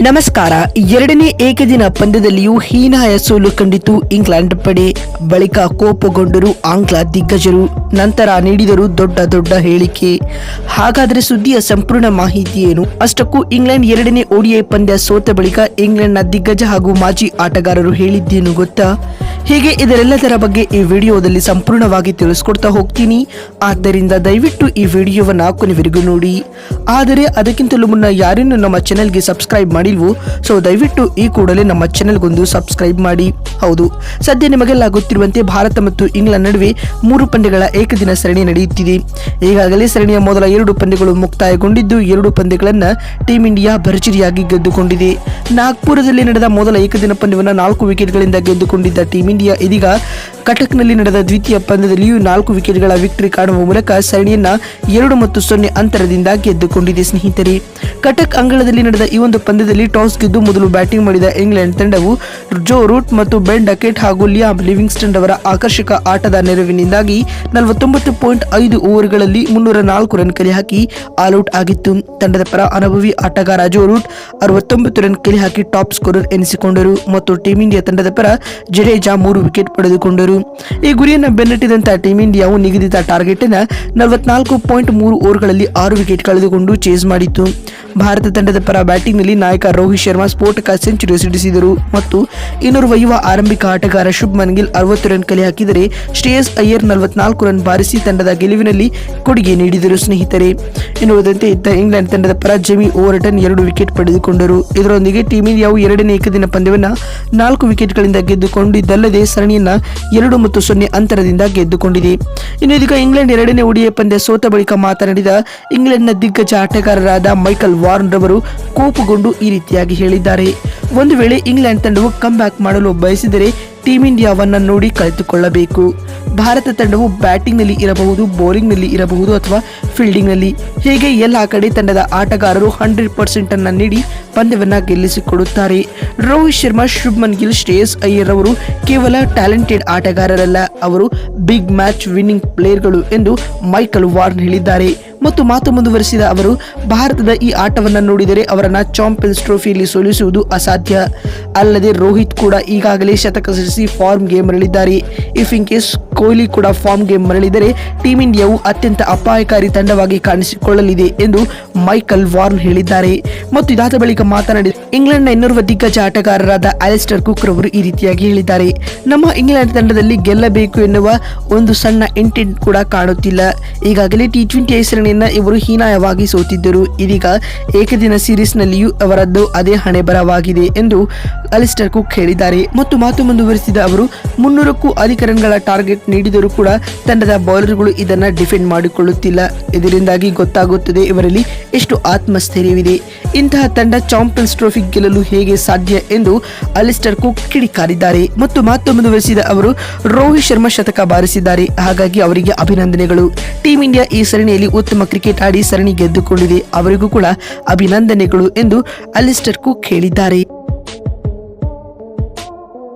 ನಮಸ್ಕಾರ. ಎರಡನೇ ಏಕದಿನ ಪಂದ್ಯದಲ್ಲಿಯೂ ಹೀನಾಯ ಸೋಲು ಕಂಡಿತು ಇಂಗ್ಲೆಂಡ್ ಪಡೆ. ಬಳಿಕ ಕೋಪಗೊಂಡರು ಆಂಗ್ಲ ದಿಗ್ಗಜರು. ನಂತರ ನೀಡಿದರು ದೊಡ್ಡ ಹೇಳಿಕೆ. ಹಾಗಾದರೆ ಸುದ್ದಿಯ ಸಂಪೂರ್ಣ ಮಾಹಿತಿ ಏನು? ಅಷ್ಟಕ್ಕೂ ಇಂಗ್ಲೆಂಡ್ ಎರಡನೇ ODI ಪಂದ್ಯ ಸೋತ ಬಳಿಕ ಇಂಗ್ಲೆಂಡ್ನ ದಿಗ್ಗಜ ಹಾಗೂ ಮಾಜಿ ಆಟಗಾರರು ಹೇಳಿದ್ದೇನು ಗೊತ್ತಾ? ಹೀಗೆ ಇದರೆಲ್ಲದರ ಬಗ್ಗೆ ಈ ವಿಡಿಯೋದಲ್ಲಿ ಸಂಪೂರ್ಣವಾಗಿ ತಿಳಿಸ್ಕೊಡ್ತಾ ಹೋಗ್ತೀನಿ. ಆದ್ದರಿಂದ ದಯವಿಟ್ಟು ಈ ವಿಡಿಯೋವನ್ನ ಕೊನೆವರೆಗೂ ನೋಡಿ. ಆದರೆ ಅದಕ್ಕಿಂತಲೂ ಮುನ್ನ ಯಾರನ್ನು ನಮ್ಮ ಚಾನೆಲ್ಗೆ ಸಬ್ಸ್ಕ್ರೈಬ್ ಮಾಡಿಲ್ವೋ ಸೊ ದಯವಿಟ್ಟು ಈ ಕೂಡಲೇ ನಮ್ಮ ಚಾನೆಲ್ಗೊಂದು ಸಬ್ಸ್ಕ್ರೈಬ್ ಮಾಡಿ. ಹೌದು, ಸದ್ಯ ನಿಮಗೆಲ್ಲ ಗೊತ್ತಿರುವಂತೆ ಭಾರತ ಮತ್ತು ಇಂಗ್ಲೆಂಡ್ ನಡುವೆ 3 ಪಂದ್ಯಗಳ ಏಕದಿನ ಸರಣಿ ನಡೆಯುತ್ತಿದೆ. ಈಗಾಗಲೇ ಸರಣಿಯ ಮೊದಲ 2 ಪಂದ್ಯಗಳು ಮುಕ್ತಾಯಗೊಂಡಿದ್ದು 2 ಪಂದ್ಯಗಳನ್ನು ಟೀಂ ಇಂಡಿಯಾ ಭರ್ಜರಿಯಾಗಿ ಗೆದ್ದುಕೊಂಡಿದೆ. ನಾಗ್ಪುರದಲ್ಲಿ ನಡೆದ ಮೊದಲ ಏಕದಿನ ಪಂದ್ಯವನ್ನು 4 ವಿಕೆಟ್ಗಳಿಂದ ಗೆದ್ದುಕೊಂಡಿದ್ದ ಟೀಂ ಇಂಡಿಯಾ ಇದೀಗ ಕಟಕ್ನಲ್ಲಿ ನಡೆದ ದ್ವಿತೀಯ ಪಂದ್ಯದಲ್ಲಿಯೂ 4 ವಿಕೆಟ್ಗಳ ವಿಕ್ಟರಿ ಕಾಣುವ ಮೂಲಕ ಸರಣಿಯನ್ನ 2-0 ಅಂತರದಿಂದ ಗೆದ್ದುಕೊಂಡಿದೆ. ಸ್ನೇಹಿತರೆ, ಕಟಕ್ ಅಂಗಳದಲ್ಲಿ ನಡೆದ ಈ ಒಂದು ಪಂದ್ಯದಲ್ಲಿ ಟಾಸ್ ಗೆದ್ದು ಮೊದಲು ಬ್ಯಾಟಿಂಗ್ ಮಾಡಿದ ಇಂಗ್ಲೆಂಡ್ ತಂಡವು ಜೋ ರೂಟ್ ಮತ್ತು ಬೆನ್ ಡಕೆಟ್ ಹಾಗೂ ಲಿಯಾಮ್ ಲಿವಿಂಗ್ಸ್ಟನ್ ಅವರ ಆಕರ್ಷಕ ಆಟದ ನೆರವಿನಿಂದಾಗಿ 49.5 ಓವರ್ಗಳಲ್ಲಿ 304 ರನ್ ಕಲೆ ಹಾಕಿ ಆಲ್ಔಟ್ ಆಗಿತ್ತು. ತಂಡದ ಪರ ಅನುಭವಿ ಆಟಗಾರ ಜೋ ರೂಟ್ 69 ರನ್ ಕಲೆ ಹಾಕಿ ಟಾಪ್ ಸ್ಕೋರರ್ ಎನಿಸಿಕೊಂಡರು ಮತ್ತು ಟೀಂ ಇಂಡಿಯಾ ತಂಡದ ಪರ ಜಡೇಜಾ 3 ವಿಕೆಟ್ ಪಡೆದುಕೊಂಡರು. ಈ ಗುರಿಯನ್ನು ಬೆನ್ನಟ್ಟಿದಂತಹ ಟೀಂ ಇಂಡಿಯಾವು ನಿಗದಿತ ಟಾರ್ಗೆಟ್ ಅನ್ನು 44.3 ಓವರ್ಗಳಲ್ಲಿ 6 ವಿಕೆಟ್ ಕಳೆದುಕೊಂಡು ಚೇಸ್ ಮಾಡಿತ್ತು. ಭಾರತ ತಂಡದ ಪರ ಬ್ಯಾಟಿಂಗ್ನಲ್ಲಿ ನಾಯಕ ರೋಹಿತ್ ಶರ್ಮಾ ಸ್ಫೋಟಕ ಸೆಂಚುರಿ ಸಿಡಿಸಿದರು ಮತ್ತು ಇನ್ನೋರ್ವ ಯುವ ಆರಂಭಿಕ ಆಟಗಾರ ಶುಭ್ಮನ್ ಗಿಲ್ 60 ರನ್ ಕಲೆ ಹಾಕಿದರೆ ಶ್ರೇಯಸ್ ಅಯ್ಯರ್ 44 ರನ್ ಬಾರಿಸಿ ತಂಡದ ಗೆಲುವಿನಲ್ಲಿ ಕೊಡುಗೆ ನೀಡಿದರು. ಸ್ನೇಹಿತರೆ, ಎನ್ನುವುದಂತೆ ಇದ್ದ ಇಂಗ್ಲೆಂಡ್ ತಂಡದ ಪರ ಜೆಮಿ ಓವರ್ಟನ್ 2 ವಿಕೆಟ್ ಪಡೆದುಕೊಂಡರು. ಇದರೊಂದಿಗೆ ಟೀಂ ಇಂಡಿಯಾವು ಎರಡನೇ ಏಕದಿನ ಪಂದ್ಯವನ್ನು 4 ವಿಕೆಟ್ಗಳಿಂದ ಗೆದ್ದುಕೊಂಡಿದ್ದಲ್ಲದೆ ಸರಣಿಯನ್ನ 2-0 ಅಂತರದಿಂದ ಗೆದ್ದುಕೊಂಡಿದೆ. ಇನ್ನು ಇದೀಗ ಇಂಗ್ಲೆಂಡ್ ಎರಡನೇ ODI ಪಂದ್ಯ ಸೋತ ಬಳಿಕ ಮಾತನಾಡಿದ ಇಂಗ್ಲೆಂಡ್ನ ದಿಗ್ಗಜ ಆಟಗಾರರಾದ ಮೈಕಲ್ ವಾರ್ನ್ ರವರು ಕೋಪಗೊಂಡು ಈ ರೀತಿಯಾಗಿ ಹೇಳಿದ್ದಾರೆ. ಒಂದು ವೇಳೆ ಇಂಗ್ಲೆಂಡ್ ತಂಡವು ಕಮ್ ಬ್ಯಾಕ್ ಮಾಡಲು ಬಯಸಿದರೆ ಟೀಂ ಇಂಡಿಯಾವನ್ನ ನೋಡಿ ಕಲಿತುಕೊಳ್ಳಬೇಕು. ಭಾರತ ತಂಡವು ಬ್ಯಾಟಿಂಗ್ನಲ್ಲಿ ಇರಬಹುದು, ಬೌಲಿಂಗ್ನಲ್ಲಿ ಇರಬಹುದು ಅಥವಾ ಫೀಲ್ಡಿಂಗ್ನಲ್ಲಿ, ಹೀಗೆ ಎಲ್ಲ ಕಡೆ ತಂಡದ ಆಟಗಾರರು 100% ಅನ್ನು ನೀಡಿ ಪಂದ್ಯವನ್ನ ಗೆಲ್ಲಿಸಿಕೊಡುತ್ತಾರೆ. ರೋಹಿತ್ ಶರ್ಮಾ, ಶುಭ್ಮನ್ ಗಿಲ್, ಶ್ರೇಯಸ್ ಅಯ್ಯರ್ ಅವರು ಕೇವಲ ಟ್ಯಾಲೆಂಟೆಡ್ ಆಟಗಾರರಲ್ಲ, ಅವರು ಬಿಗ್ ಮ್ಯಾಚ್ ವಿನ್ನಿಂಗ್ ಪ್ಲೇಯರ್ಗಳು ಎಂದು ಮೈಕಲ್ ವಾರ್ನ್ ಹೇಳಿದ್ದಾರೆ. ಮತ್ತು ಮಾತು ಮುಂದುವರೆಸಿದ ಅವರು, ಭಾರತದ ಈ ಆಟವನ್ನು ನೋಡಿದರೆ ಅವರನ್ನ ಚಾಂಪಿಯನ್ಸ್ ಟ್ರೋಫಿಯಲ್ಲಿ ಸೋಲಿಸುವುದು ಅಸಾಧ್ಯ. ಅಲ್ಲದೆ ರೋಹಿತ್ ಕೂಡ ಈಗಾಗಲೇ ಶತಕ ಸಿಡಿಸಿ ಫಾರ್ಮ್ ಗೇಮ್ ಮರಳಿದ್ದಾರೆ. ಇಫ್ ಇನ್ ಕೇಸ್ ಕೊಹ್ಲಿ ಕೂಡ ಫಾರ್ಮ್ ಗೇಮ್ ಮರಳಿದರೆ ಟೀಂ ಇಂಡಿಯಾವು ಅತ್ಯಂತ ಅಪಾಯಕಾರಿ ತಂಡವಾಗಿ ಕಾಣಿಸಿಕೊಳ್ಳಲಿದೆ ಎಂದು ಮೈಕಲ್ ವಾರ್ನ್ ಹೇಳಿದ್ದಾರೆ. ಮತ್ತು ಇದಾದ ಬಳಿಕ ಮಾತನಾಡಿದ ಇಂಗ್ಲೆಂಡ್ನ ಇನ್ನೋರ್ವ ದಿಗ್ಗಜ ಆಟಗಾರರಾದ ಅಲಿಸ್ಟರ್ ಕುಕ್ ರವರು ಈ ರೀತಿಯಾಗಿ ಹೇಳಿದ್ದಾರೆ. ನಮ್ಮ ಇಂಗ್ಲೆಂಡ್ ತಂಡದಲ್ಲಿ ಗೆಲ್ಲಬೇಕು ಎನ್ನುವ ಒಂದು ಸಣ್ಣ ಇಂಟೆಂಟ್ ಕೂಡ ಕಾಣುತ್ತಿಲ್ಲ. ಈಗಾಗಲೇ T20 ಸರಣಿಯನ್ನ ಇವರು ಹೀನಾಯವಾಗಿ ಸೋತಿದ್ದರು. ಇದೀಗ ಏಕದಿನ ಸೀರೀಸ್ನಲ್ಲಿಯೂ ಅವರದ್ದು ಅದೇ ಹಣೆ ಬರವಾಗಿದೆ ಎಂದು ಅಲಿಸ್ಟರ್ ಕುಕ್ ಹೇಳಿದ್ದಾರೆ. ಮತ್ತು ಮಾತು ಮುಂದುವರೆಸಿದ ಅವರು, 300ಕ್ಕೂ ಅಧಿಕ ರನ್ಗಳ ಟಾರ್ಗೆಟ್ ನೀಡಿದರೂ ಕೂಡ ತಂಡದ ಬೌಲರ್ಗಳು ಇದನ್ನ ಡಿಫೆಂಡ್ ಮಾಡಿಕೊಳ್ಳುತ್ತಿಲ್ಲ. ಇದರಿಂದಾಗಿ ಗೊತ್ತಾಗುತ್ತದೆ ಇವರಲ್ಲಿ ಎಷ್ಟು ಆತ್ಮಸ್ಥೈರ್ಯವಿದೆ. ಇಂತಹ ತಂಡ ಚಾಂಪಿಯನ್ಸ್ ಟ್ರೋಫಿ ಗೆಲ್ಲಲು ಹೇಗೆ ಸಾಧ್ಯ ಎಂದು ಅಲಿಸ್ಟರ್ ಕುಕ್ ಕಿಡಿಕಾರಿದ್ದಾರೆ. ಮತ್ತು ಮಾತು ಮುಂದುವರೆಸಿದ ಅವರು, ರೋಹಿತ್ ಶರ್ಮಾ ಶತಕ ಬಾರಿಸಿದ್ದಾರೆ, ಹಾಗಾಗಿ ಅವರಿಗೆ ಅಭಿನಂದನೆಗಳು. ಟೀಂ ಇಂಡಿಯಾ ಈ ಸರಣಿಯಲ್ಲಿ ಉತ್ತಮ ಕ್ರಿಕೆಟ್ ಆಡಿ ಸರಣಿ ಗೆದ್ದುಕೊಂಡಿದೆ, ಅವರಿಗೂ ಕೂಡ ಅಭಿನಂದನೆಗಳು ಎಂದು ಅಲಿಸ್ಟರ್ ಕುಕ್ ಹೇಳಿದ್ದಾರೆ.